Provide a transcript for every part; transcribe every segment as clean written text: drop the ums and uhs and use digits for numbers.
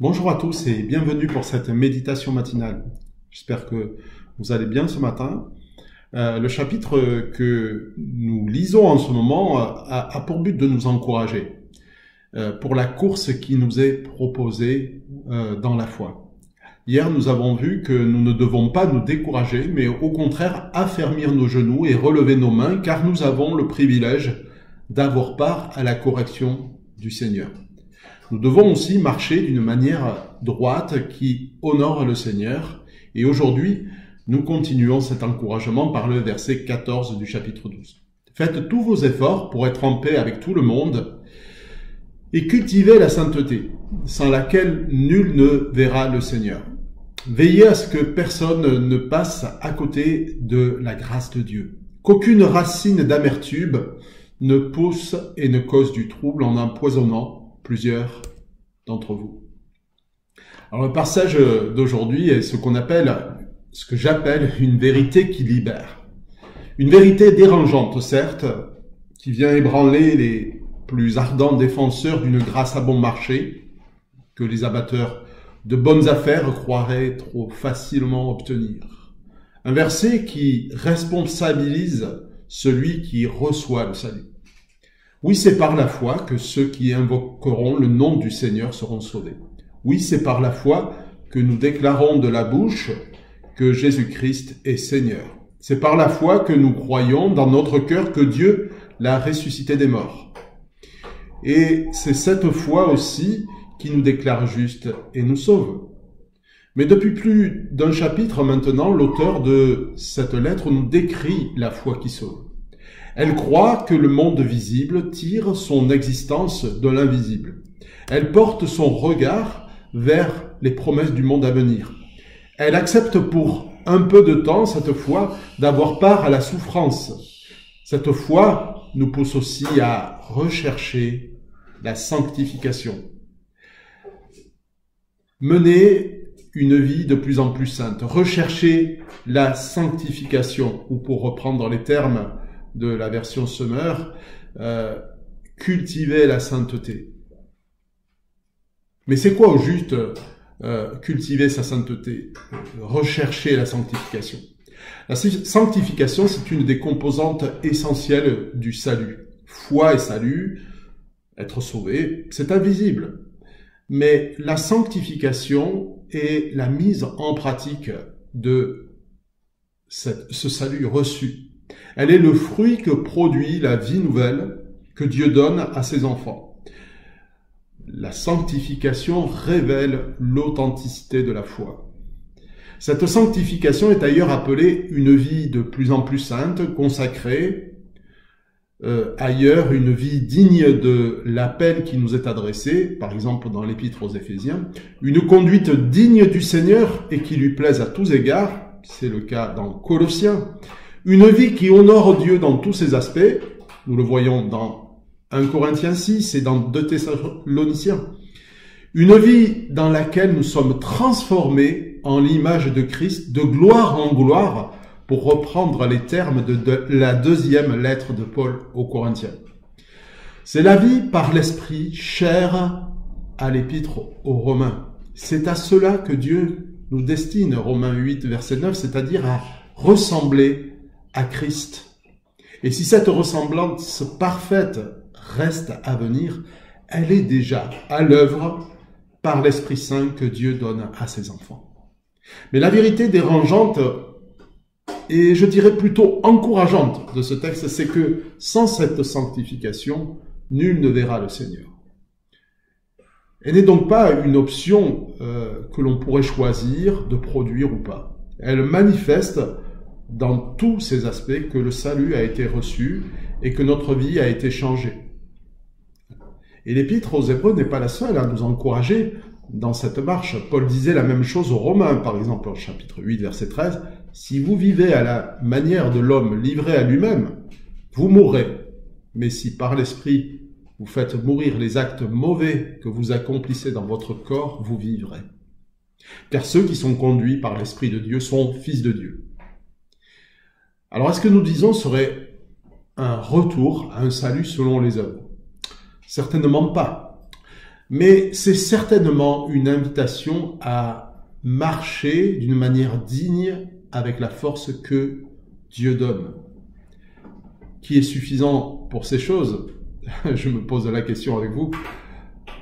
Bonjour à tous et bienvenue pour cette méditation matinale. J'espère que vous allez bien ce matin. Le chapitre que nous lisons en ce moment a pour but de nous encourager pour la course qui nous est proposée dans la foi. Hier, nous avons vu que nous ne devons pas nous décourager, mais au contraire affermir nos genoux et relever nos mains, car nous avons le privilège d'avoir part à la correction du Seigneur. Nous devons aussi marcher d'une manière droite qui honore le Seigneur. Et aujourd'hui, nous continuons cet encouragement par le verset 14 du chapitre 12. Faites tous vos efforts pour être en paix avec tout le monde et cultivez la sainteté, sans laquelle nul ne verra le Seigneur. Veillez à ce que personne ne passe à côté de la grâce de Dieu, qu'aucune racine d'amertume ne pousse et ne cause du trouble en empoisonnant plusieurs d'entre vous. Alors le passage d'aujourd'hui est ce que j'appelle une vérité qui libère. Une vérité dérangeante, certes, qui vient ébranler les plus ardents défenseurs d'une grâce à bon marché, que les amateurs de bonnes affaires croiraient trop facilement obtenir. Un verset qui responsabilise celui qui reçoit le salut. Oui, c'est par la foi que ceux qui invoqueront le nom du Seigneur seront sauvés. Oui, c'est par la foi que nous déclarons de la bouche que Jésus-Christ est Seigneur. C'est par la foi que nous croyons dans notre cœur que Dieu l'a ressuscité des morts. Et c'est cette foi aussi qui nous déclare juste et nous sauve. Mais depuis plus d'un chapitre maintenant, l'auteur de cette lettre nous décrit la foi qui sauve. Elle croit que le monde visible tire son existence de l'invisible. Elle porte son regard vers les promesses du monde à venir. Elle accepte pour un peu de temps, cette foi, d'avoir part à la souffrance. Cette foi nous pousse aussi à rechercher la sanctification. Mener une vie de plus en plus sainte. Rechercher la sanctification, ou pour reprendre les termes de la version Semeur, cultiver la sainteté. Mais c'est quoi au juste cultiver sa sainteté, rechercher la sanctification? La sanctification, c'est une des composantes essentielles du salut. Foi et salut, être sauvé, c'est invisible. Mais la sanctification est la mise en pratique de ce salut reçu. Elle est le fruit que produit la vie nouvelle que Dieu donne à ses enfants. La sanctification révèle l'authenticité de la foi. Cette sanctification est d'ailleurs appelée une vie de plus en plus sainte, consacrée, ailleurs une vie digne de l'appel qui nous est adressé, par exemple dans l'Épître aux Éphésiens, une conduite digne du Seigneur et qui lui plaise à tous égards, c'est le cas dans Colossiens. Une vie qui honore Dieu dans tous ses aspects, nous le voyons dans 1 Corinthiens 6 et dans 2 Thessaloniciens. Une vie dans laquelle nous sommes transformés en l'image de Christ, de gloire en gloire, pour reprendre les termes de la deuxième lettre de Paul aux Corinthiens. C'est la vie par l'Esprit chère à l'Épître aux Romains. C'est à cela que Dieu nous destine, Romains 8, verset 9, c'est-à-dire à ressembler à Christ. Et si cette ressemblance parfaite reste à venir, elle est déjà à l'œuvre par l'Esprit Saint que Dieu donne à ses enfants. Mais la vérité dérangeante et je dirais plutôt encourageante de ce texte, c'est que sans cette sanctification, nul ne verra le Seigneur. Elle n'est donc pas une option que l'on pourrait choisir de produire ou pas. Elle manifeste dans tous ces aspects que le salut a été reçu et que notre vie a été changée. Et l'Épître aux Hébreux n'est pas la seule à nous encourager dans cette marche. Paul disait la même chose aux Romains, par exemple, au chapitre 8, verset 13. « Si vous vivez à la manière de l'homme livré à lui-même, vous mourrez. Mais si par l'Esprit vous faites mourir les actes mauvais que vous accomplissez dans votre corps, vous vivrez. Car ceux qui sont conduits par l'Esprit de Dieu sont fils de Dieu. » Alors, est-ce que nous disons serait un retour à un salut selon les œuvres? Certainement pas. mais c'est certainement une invitation à marcher d'une manière digne avec la force que Dieu donne. Qui est suffisant pour ces choses? Je me pose la question avec vous.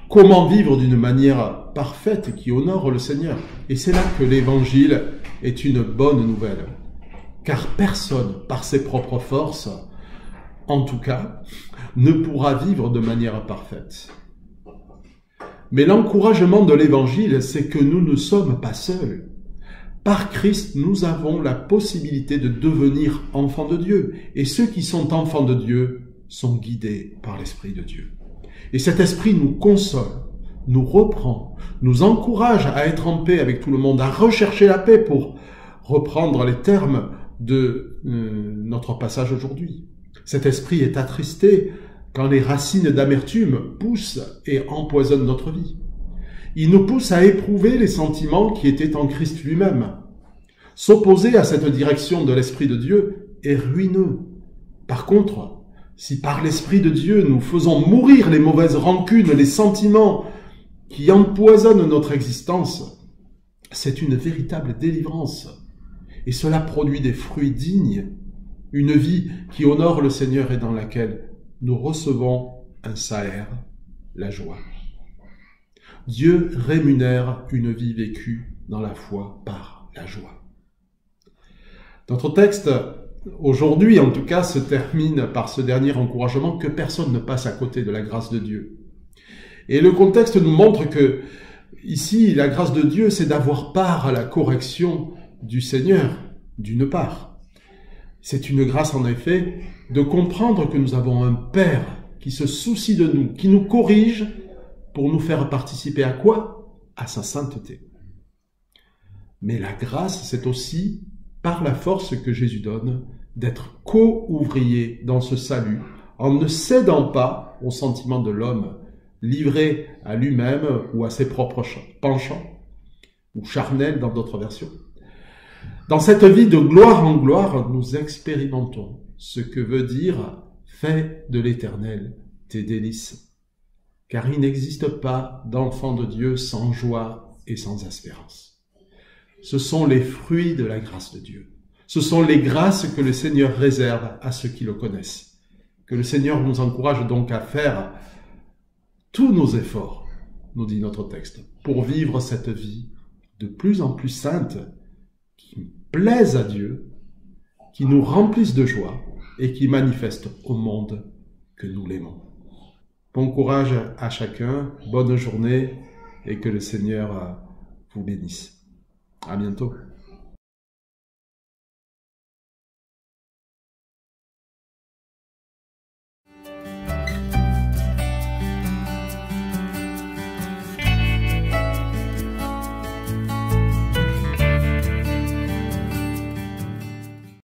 Comment vivre d'une manière parfaite qui honore le Seigneur? Et c'est là que l'Évangile est une bonne nouvelle. Car personne, par ses propres forces, en tout cas, ne pourra vivre de manière parfaite. Mais l'encouragement de l'Évangile, c'est que nous ne sommes pas seuls. Par Christ, nous avons la possibilité de devenir enfants de Dieu. Et ceux qui sont enfants de Dieu sont guidés par l'Esprit de Dieu. Et cet Esprit nous console, nous reprend, nous encourage à être en paix avec tout le monde, à rechercher la paix pour reprendre les termes de notre passage aujourd'hui. Cet Esprit est attristé quand les racines d'amertume poussent et empoisonnent notre vie. Il nous pousse à éprouver les sentiments qui étaient en Christ lui-même. S'opposer à cette direction de l'Esprit de Dieu est ruineux. Par contre, si par l'Esprit de Dieu nous faisons mourir les mauvaises rancunes, les sentiments qui empoisonnent notre existence, c'est une véritable délivrance. Et cela produit des fruits dignes, une vie qui honore le Seigneur et dans laquelle nous recevons un salaire, la joie. Dieu rémunère une vie vécue dans la foi par la joie. Notre texte, aujourd'hui en tout cas, se termine par ce dernier encouragement que personne ne passe à côté de la grâce de Dieu. Et le contexte nous montre que, ici, la grâce de Dieu, c'est d'avoir part à la correction du Seigneur, d'une part. C'est une grâce, en effet, de comprendre que nous avons un Père qui se soucie de nous, qui nous corrige pour nous faire participer à quoi? À sa sainteté. Mais la grâce, c'est aussi, par la force que Jésus donne, d'être co-ouvrier dans ce salut, en ne cédant pas aux sentiments de l'homme, livré à lui-même ou à ses propres penchants, ou charnels dans d'autres versions. Dans cette vie de gloire en gloire, nous expérimentons ce que veut dire « fais de l'Éternel tes délices ». Car il n'existe pas d'enfant de Dieu sans joie et sans espérance. Ce sont les fruits de la grâce de Dieu. Ce sont les grâces que le Seigneur réserve à ceux qui le connaissent. Que le Seigneur nous encourage donc à faire tous nos efforts, nous dit notre texte, pour vivre cette vie de plus en plus sainte, qui plaise à Dieu, qui nous remplisse de joie et qui manifeste au monde que nous l'aimons. Bon courage à chacun, bonne journée et que le Seigneur vous bénisse. À bientôt.